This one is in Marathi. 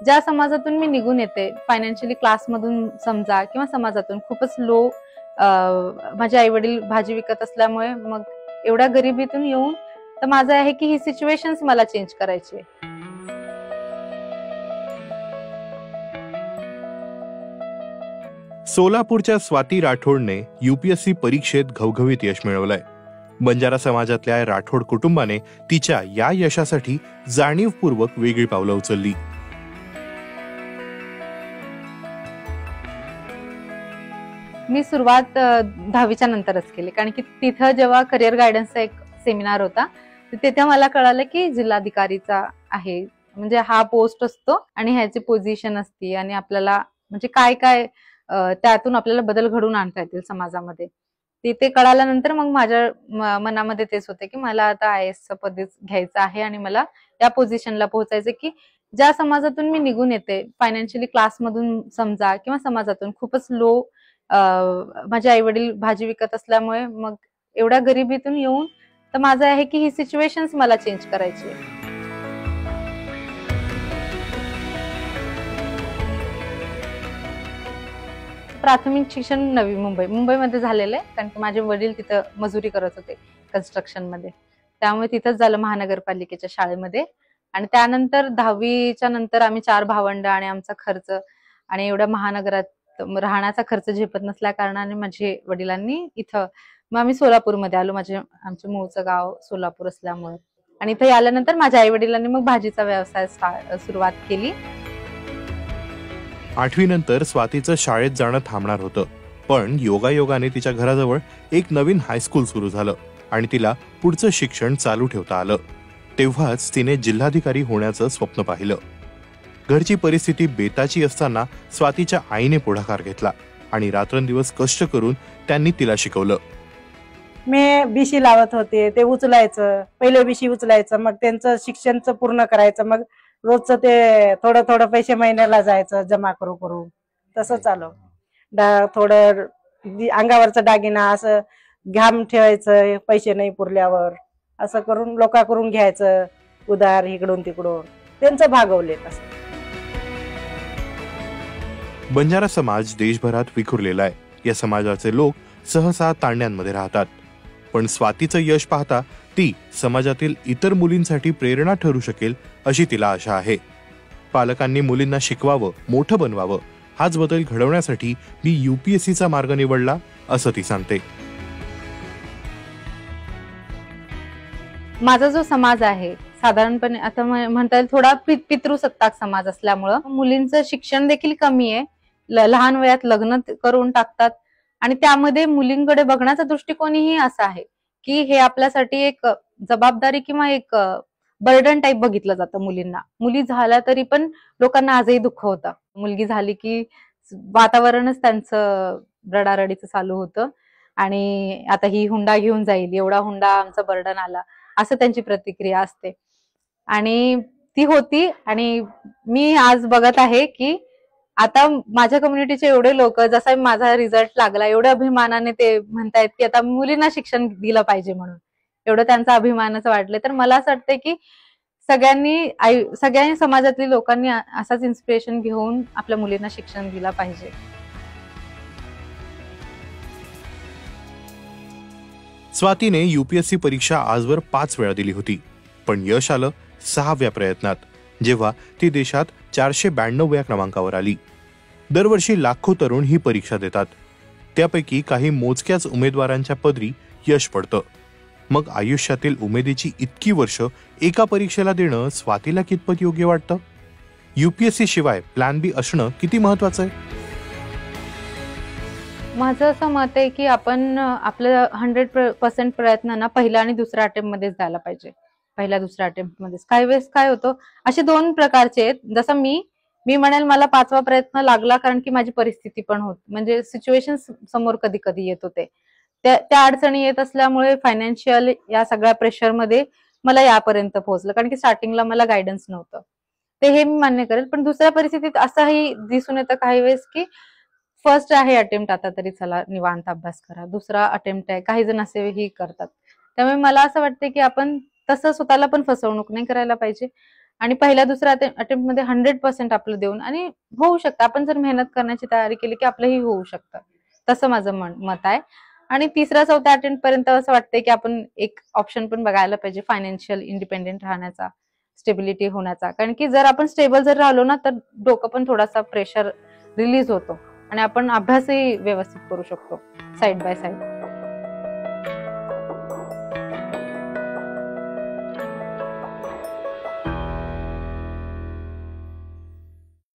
ज्या समाजातून मी निघून येते, फायनान्शियली क्लासमधून समजा किंवा समाजातून खूपच लो, माझे आई वडील भाजी विकत असल्यामुळे मग एवढ्या गरिबीतून येऊन तर माझं आहे की ही सिच्युएशन्स मला चेंज करायची आहे. सोलापूरच्या स्वाती राठोडने UPSC परीक्षेत घवघवीत यश मिळवलंय. बंजारा समाजातल्या राठोड कुटुंबाने तिच्या या यशासाठी जाणीवपूर्वक वेगळी पावलं उचलली. मी सुरुवात 10वीच्या नंतरच केली, कारण की तिथं जेव्हा करिअर गायडन्सचा एक सेमिनार होता तिथे मला कळालं की जिल्हाधिकारीचा आहे, म्हणजे हा पोस्ट असतो आणि ह्याची पोझिशन असते आणि आपल्याला म्हणजे काय काय त्यातून आपल्याला बदल घडवून आणता येतील समाजामध्ये. ते कळाल्यानंतर मग माझ्या मनामध्ये तेच होते की मला आता IAS पद घ्यायचं आहे आणि मला या पोझिशनला पोहोचायचं की ज्या समाजातून मी निघून येते, फायनान्शियली क्लासमधून समजा किंवा समाजातून खूपच लो, माझे आई वडील भाजी विकत असल्यामुळे मग एवढ्या गरिबीतून येऊन तर माझं आहे की ही सिच्युएशन्स मला चेंज करायची आहे. प्राथमिक शिक्षण नवी मुंबईमध्ये झालेलं आहे, कारण की माझे वडील तिथं मजुरी करत होते कन्स्ट्रक्शन मध्ये, त्यामुळे तिथंच झालं महानगरपालिकेच्या शाळेमध्ये. आणि त्यानंतर 10वीच्या नंतर आम्ही 4 भावंड आणि आमचा खर्च आणि एवढ्या महानगरात राहण्याचा खर्च झेपत नसल्या कारणाने माझे वडिलांनी इथं मग आम्ही सोलापूरमध्ये आलो. आमच्या मूळचं गाव सोलापूर असल्यामुळे. आणि इथे आल्यानंतर माझ्या आई वडिलांनी मग भाजीचा व्यवसाय सुरुवात केली. 8वी नंतर स्वातीचं शाळेत जाणं थांबणार होतं, पण योगायोगाने तिच्या घराजवळ एक नवीन हायस्कूल सुरू झालं आणि तिला पुढचं शिक्षण चालू ठेवता आलं. तेव्हाच तिने जिल्हाधिकारी होण्याचं स्वप्न पाहिलं. घरची परिस्थिती बेताची असताना स्वातीच्या आईने पुढाकार घेतला आणि रात्रंदिवस कष्ट करून त्यांनी तिला शिकवलं. मी बीसी लावत होते, ते उचलायचं, पहिले बीसी उचलायचं, मग त्यांचं शिक्षणचं पूर्ण करायचं, मग रोजचं ते थोडं थोडं पैसे महिन्याला जायचं जमा करू तसं चालू. थोडं अंगावरचा दागिना असं घाम ठेवायचं, पैसे नाही पुरल्यावर असं करून लोकांकडून घ्यायचं उधार इकडून तिकडून, त्यांचं भागवले. तसं बंजारा समाज देशभरात विखुरलेला आहे. या समाजाचे लोक सहसा तांड्यांमध्ये राहतात, पण स्वातीचं यश पाहता ती समाजातील इतर मुलींसाठी प्रेरणा ठरू शकेल अशी तिला आशा आहे. पालकांनी मुलींना शिकवावं, मोठं बनवावं. हाच बदल घडवण्यासाठी मी UPSCचा मार्ग निवडला असं ती सांगते. माझा जो समाज आहे साधारणपणे आता म्हणता येईल थोडा पितृसत्ताक समाज असल्यामुळं मुलींचं शिक्षण देखील कमी आहे. लहान वयात लग्न करून टाकतात आणि त्यामध्ये मुलींकडे बघण्याचा दृष्टिकोनही असा आहे की हे आपल्यासाठी एक जबाबदारी किंवा एक बर्डन टाईप बघितलं जातं मुलींना. मुली झाल्या तरी पण लोकांना आजही दुःख होतं. मुलगी झाली की वातावरणच त्यांचं रडारडीचं चालू होतं आणि आता ही हुंडा घेऊन जाईल, एवढा हुंडा आमचा बर्डन आला, असं त्यांची प्रतिक्रिया असते. आणि ती होती. आणि मी आज बघत आहे की आता माझ्या कम्युनिटीचे एवढे लोक, जसा माझा रिझल्ट लागला एवढ्या अभिमानाने ते म्हणतायत की आता मुलींना शिक्षण दिलं पाहिजे म्हणून, एवढं त्यांचा अभिमानच वाटले. तर मला असं वाटतंय की सगळ्यांनी समाजातील लोकांनी असाच इन्स्पिरेशन घेऊन आपल्या मुलींना शिक्षण दिलं पाहिजे. स्वातीने UPSC परीक्षा आजवर 5 वेळा दिली होती, पण यश आलं 6व्या प्रयत्नात, जेव्हा ती देशात 492व्या क्रमांकावर आली. दरवर्षी लाखो तरुण ही परीक्षा देतात, त्यापैकी काही मोजक्याच उमेदवारांच्या पदरी यश पडतं. मग आयुष्यातील उमेदीची इतकी वर्ष एका परीक्षेला देणं स्वातीला कितपत योग्य वाटतं? UPSC शिवाय प्लॅन बी असणं किती महत्वाचं आहे? माझं असं मत आहे की आपण आपलं 100% प्रयत्न पहिल्या आणि दुसऱ्या अटेम्प्ट मध्येच द्यायला पाहिजे. पहिल्या दुसऱ्या अटेम्प्ट मध्येच. काही वेळेस काय होतं, असे 2 प्रकारचे आहेत. जसं मी म्हणेल मला 5वा प्रयत्न लागला कारण की माझी परिस्थिती पण होती, म्हणजे सिच्युएशन समोर कधी कधी येत होते, त्या अडचणी येत असल्यामुळे फायनान्शियल या सगळ्या प्रेशरमध्ये मला यापर्यंत पोहोचलं, कारण की स्टार्टिंगला मला गायडन्स नव्हतं. ते हे मी मान्य करेल. पण दुसऱ्या परिस्थितीत असंही दिसून येतं काही वेळेस की फर्स्ट आहे अटेम्प्ट, आता तरी चला निवांत अभ्यास करा, दुसरा अटेम्प्ट आहे, काही जण असेही करतात. त्यामुळे मला असं वाटतं की आपण तसं स्वतःला पण फसवणूक नाही करायला पाहिजे आणि पहिल्या दुसऱ्या अटेम्प्ट मध्ये 100% आपलं देऊन, आणि होऊ शकतं, आपण जर मेहनत करण्याची तयारी केली की आपलंही होऊ शकतं, तसं माझं मत आहे. आणि तिसऱ्या चौथ्या अटेम्प्ट पर्यंत असं वाटतंय की आपण एक ऑप्शन पण बघायला पाहिजे, फायनान्शियल इंडिपेंडेंट राहण्याचा, स्टेबिलिटी होण्याचा. कारण की जर आपण स्टेबल जर राहिलो ना, तर डोकं पण थोडासा प्रेशर रिलीज होतो आणि आपण अभ्यासही व्यवस्थित करू शकतो साइड बाय साइड.